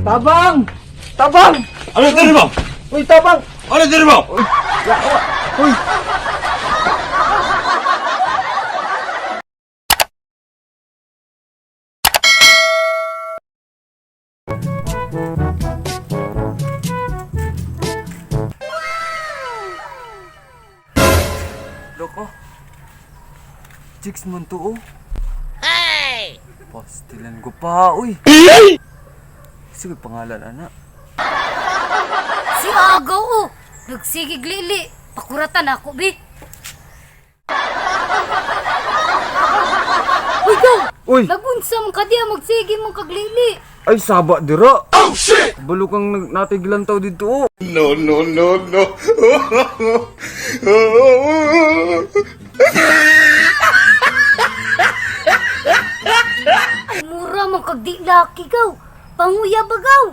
Tabang! Tabang! Ano tiri mo? Uy, tabang! Ano tiri mo? Uy! Uy! Loko. Chicks mo to, oh. Hey! Pastilan ko pa, uy. Sige, pangalan, anak. Si Agaw, oh. Nagsigig lili. Pakuratan ako, bi. Uy, Gaw! Uy! Nagunsam ka diya, magsigi mong kaglili. Ay, saba, dira. Oh, shit! Balo kang natigilan tao dito, oh. No, no, no, no. Ay, mura mong kagdi laki, Gaw. Panguya ba, Gaw?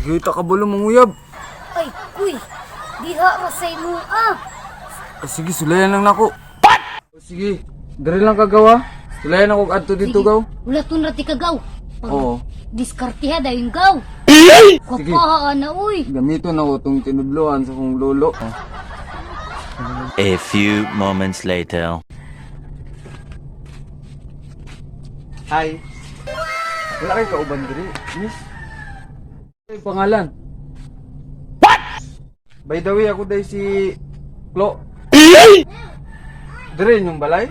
Kita ka balo manguyab. Ay, kuy. Diha rasay mo, ah. Sige, sulayan lang nako. What? Sige, dari lang kagawa. Sulayan ako adto dito, gaw. Wala tun rati ka, Gaw. Oo. Diskartiha dayon, Gaw. Sige. Kapahaan na, uy. Gamito na ko itong tinudloan sa kong lolo. A few moments later. Hi. Wala kayo kauban diri, miss. Ay, pangalan. What? By the way, ako dahil si Klo. Dire yung balay.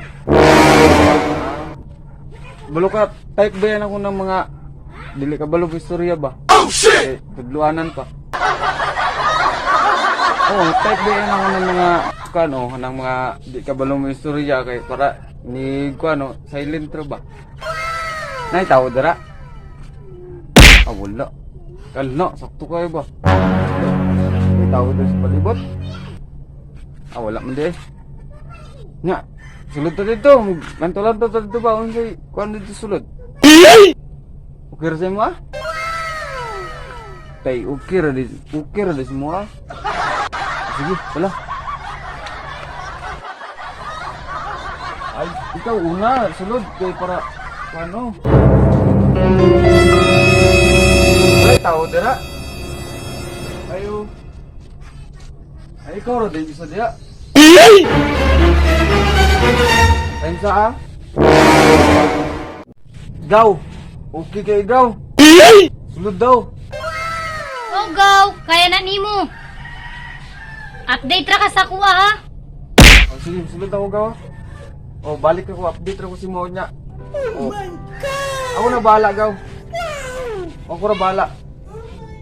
Balo ka, type ba yan ako ng mga dili ka balo istorya ba? Oh shit! Tudluanan pa. Oh, type ba yan ako ng mga kano, ng mga di ka balo istorya kay para ni kano, silent ra ba? Nay tao dara. Ah, wala. Kalna, sakto kayo ba? May tao dara sa palibot. Ah, wala man di. Nga, sulod ta dito. Mantulan ta dito ba? Unsay kuan dito sulod? Ukir sa mo ah? Tay, ukir di semua. Sige, wala. Ay, ikaw una, sulod kay para ano? Ay, tao dira. Ayo. Ay, ikaw ro di isa dia. Ayun sa ah. Gaw. Okay kay gaw. Sulod daw. Oh, Gaw. Kaya na nimo. Update ra ka sa kuha, ha? Oh, sige, sulod ako gaw. Oh, balik ako, update ako si mo niya. Oh my God! Ako na bahala, gaw. Ako na bahala.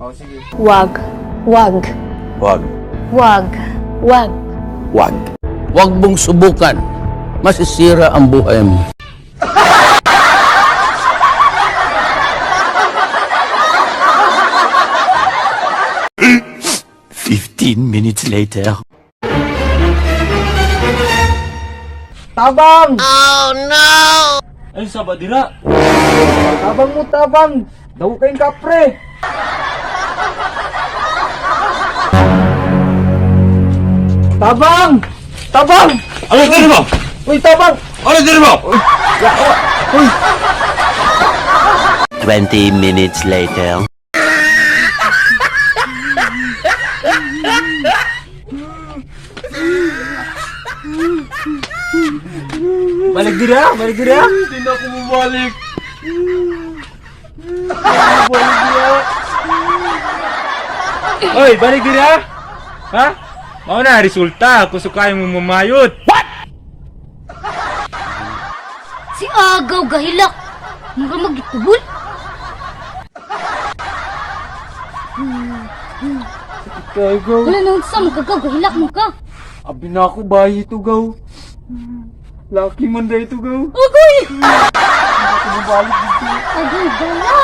Oh, sige. Wag. Wag. Wag. Wag. Wag. Wag. Wag mong subukan. Masisira ang buhay mo. Minutes later. Tabang! Ay, saba dira. Tabang mo, tabang! Daw kayong kapre! Tabang! Tabang! Ano tiri mo? Uy, tabang! Ano tiri mo? Uy! Uy! 20 minutes later. Balik dira! Balik dira! Hindi na ako bumalik. Balik dira! Oy, balik dira. Ha? Mao na resulta kung sukay mo mamayot. Si Agaw gahilak. Mura magitubol. Kaya gaw! Wala nang sam kagaw gahilak mo ka. Abi na ako bayi ito gaw! Lucky man na ito gaw! Agoy! Ako mabalik dito! Agoy, dala!